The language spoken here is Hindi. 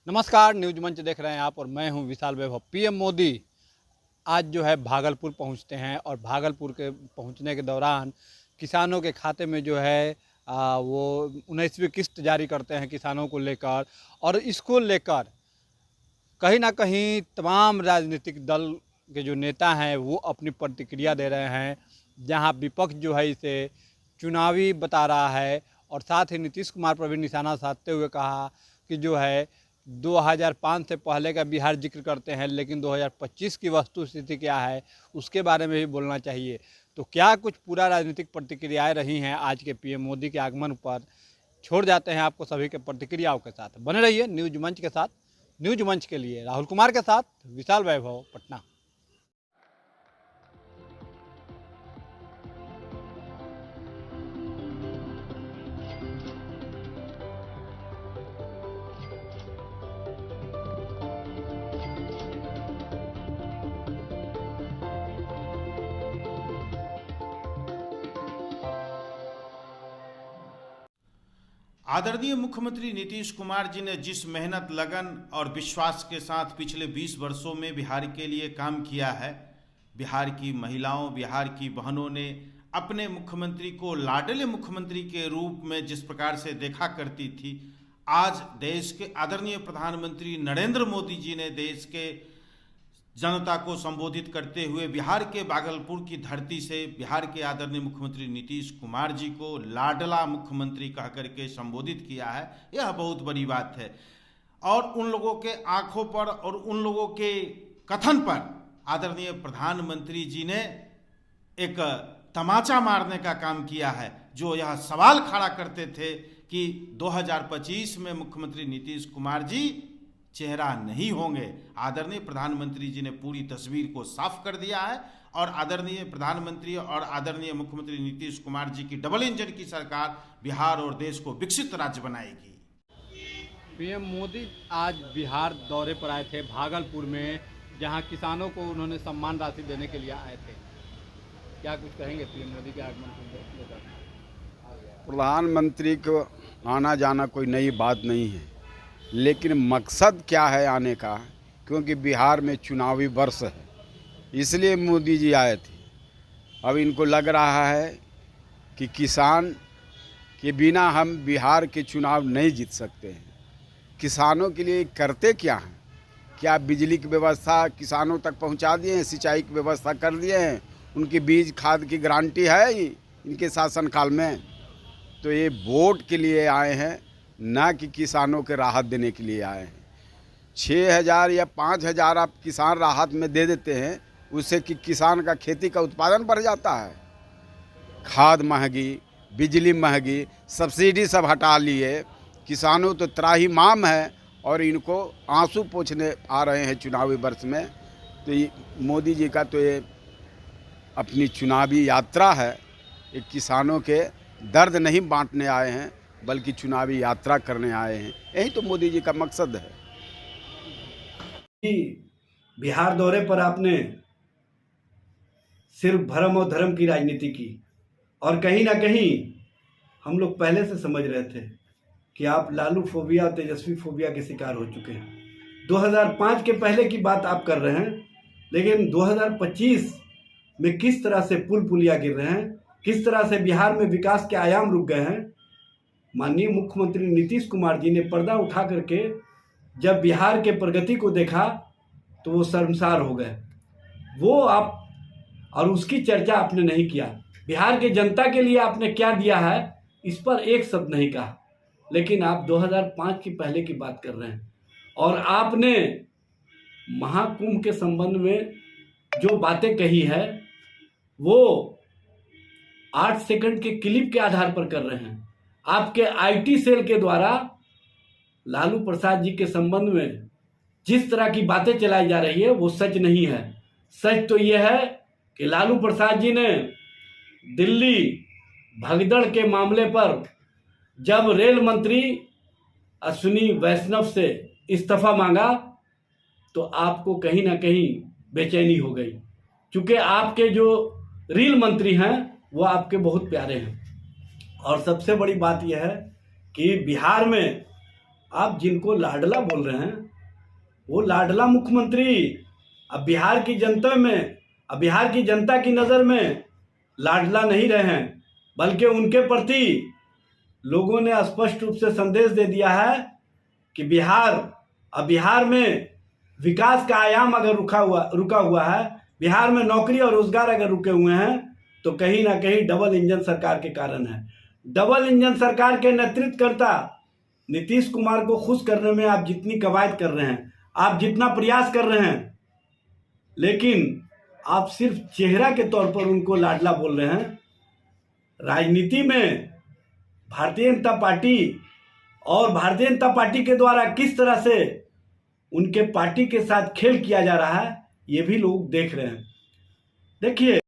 नमस्कार, न्यूज मंच देख रहे हैं आप और मैं हूं विशाल वैभव। पीएम मोदी आज जो है भागलपुर पहुंचते हैं और भागलपुर के पहुंचने के दौरान किसानों के खाते में जो है वो 19वीं किस्त जारी करते हैं किसानों को लेकर। और इसको लेकर कहीं ना कहीं तमाम राजनीतिक दल के जो नेता हैं वो अपनी प्रतिक्रिया दे रहे हैं, जहां विपक्ष जो है इसे चुनावी बता रहा है। और साथ ही नीतीश कुमार पर भी निशाना साधते हुए कहा कि जो है 2005 से पहले का बिहार जिक्र करते हैं, लेकिन 2025 की वस्तु स्थिति क्या है उसके बारे में भी बोलना चाहिए। तो क्या कुछ पूरा राजनीतिक प्रतिक्रियाएं रही हैं आज के पीएम मोदी के आगमन पर, छोड़ जाते हैं आपको सभी के प्रतिक्रियाओं के साथ। बने रहिए न्यूज मंच के साथ। न्यूज मंच के लिए राहुल कुमार के साथ विशाल वैभव, पटना। आदरणीय मुख्यमंत्री नीतीश कुमार जी ने जिस मेहनत, लगन और विश्वास के साथ पिछले 20 वर्षों में बिहार के लिए काम किया है, बिहार की महिलाओं, बिहार की बहनों ने अपने मुख्यमंत्री को लाडले मुख्यमंत्री के रूप में जिस प्रकार से देखा करती थी, आज देश के आदरणीय प्रधानमंत्री नरेंद्र मोदी जी ने देश के जनता को संबोधित करते हुए बिहार के भागलपुर की धरती से बिहार के आदरणीय मुख्यमंत्री नीतीश कुमार जी को लाडला मुख्यमंत्री कह करके संबोधित किया है। यह बहुत बड़ी बात है और उन लोगों के आंखों पर और उन लोगों के कथन पर आदरणीय प्रधानमंत्री जी ने एक तमाचा मारने का काम किया है, जो यह सवाल खड़ा करते थे कि 2025 में मुख्यमंत्री नीतीश कुमार जी चेहरा नहीं होंगे। आदरणीय प्रधानमंत्री जी ने पूरी तस्वीर को साफ कर दिया है और आदरणीय प्रधानमंत्री और आदरणीय मुख्यमंत्री नीतीश कुमार जी की डबल इंजन की सरकार बिहार और देश को विकसित राज्य बनाएगी। पीएम मोदी आज बिहार दौरे पर आए थे भागलपुर में, जहां किसानों को उन्होंने सम्मान राशि देने के लिए आए थे। क्या कुछ कहेंगे पीएम मोदी के आगमन को लेकर? प्रधानमंत्री को आना जाना कोई नई बात नहीं है, लेकिन मकसद क्या है आने का, क्योंकि बिहार में चुनावी वर्ष है, इसलिए मोदी जी आए थे। अब इनको लग रहा है कि किसान के बिना हम बिहार के चुनाव नहीं जीत सकते हैं। किसानों के लिए करते क्या हैं? क्या बिजली की व्यवस्था किसानों तक पहुंचा दिए हैं, सिंचाई की व्यवस्था कर दिए हैं, उनकी बीज खाद की गारंटी है इनके शासनकाल में? तो ये वोट के लिए आए हैं, ना कि किसानों के राहत देने के लिए आए हैं। 6,000 या 5,000 आप किसान राहत में दे देते हैं, उससे कि किसान का खेती का उत्पादन बढ़ जाता है। खाद महंगी, बिजली महंगी, सब्सिडी सब हटा लिए, किसानों तो त्राहिमाम है और इनको आंसू पोंछने आ रहे हैं चुनावी वर्ष में। तो ये मोदी जी का तो ये अपनी चुनावी यात्रा है, ये किसानों के दर्द नहीं बांटने आए हैं बल्कि चुनावी यात्रा करने आए हैं। यही तो मोदी जी का मकसद है। बिहार दौरे पर आपने सिर्फ भरम और धर्म की राजनीति की और कहीं ना कहीं हम लोग पहले से समझ रहे थे कि आप लालू फोबिया और तेजस्वी फोबिया के शिकार हो चुके हैं। 2005 के पहले की बात आप कर रहे हैं, लेकिन 2025 में किस तरह से पुल पुलिया गिर रहे हैं, किस तरह से बिहार में विकास के आयाम रुक गए हैं। माननीय मुख्यमंत्री नीतीश कुमार जी ने पर्दा उठा करके जब बिहार के प्रगति को देखा तो वो शर्मसार हो गए। वो आप और उसकी चर्चा आपने नहीं किया। बिहार के जनता के लिए आपने क्या दिया है इस पर एक शब्द नहीं कहा, लेकिन आप 2005 की पहले की बात कर रहे हैं। और आपने महाकुंभ के संबंध में जो बातें कही है वो 8 सेकंड के क्लिप के आधार पर कर रहे हैं। आपके आईटी सेल के द्वारा लालू प्रसाद जी के संबंध में जिस तरह की बातें चलाई जा रही है वो सच नहीं है। सच तो ये है कि लालू प्रसाद जी ने दिल्ली भगदड़ के मामले पर जब रेल मंत्री अश्विनी वैष्णव से इस्तीफा मांगा तो आपको कहीं ना कहीं बेचैनी हो गई, क्योंकि आपके जो रेल मंत्री हैं वो आपके बहुत प्यारे हैं। और सबसे बड़ी बात यह है कि बिहार में आप जिनको लाडला बोल रहे हैं वो लाडला मुख्यमंत्री अब बिहार की जनता की नज़र में लाडला नहीं रहे हैं, बल्कि उनके प्रति लोगों ने स्पष्ट रूप से संदेश दे दिया है कि बिहार में विकास का आयाम अगर रुका हुआ है, बिहार में नौकरी और रोजगार अगर रुके हुए हैं तो कहीं ना कहीं डबल इंजन सरकार के कारण है। डबल इंजन सरकार के नेतृत्वकर्ता नीतीश कुमार को खुश करने में आप जितनी कवायद कर रहे हैं, आप जितना प्रयास कर रहे हैं, लेकिन आप सिर्फ चेहरा के तौर पर उनको लाडला बोल रहे हैं। राजनीति में भारतीय जनता पार्टी के द्वारा किस तरह से उनके पार्टी के साथ खेल किया जा रहा है, ये भी लोग देख रहे हैं। देखिए,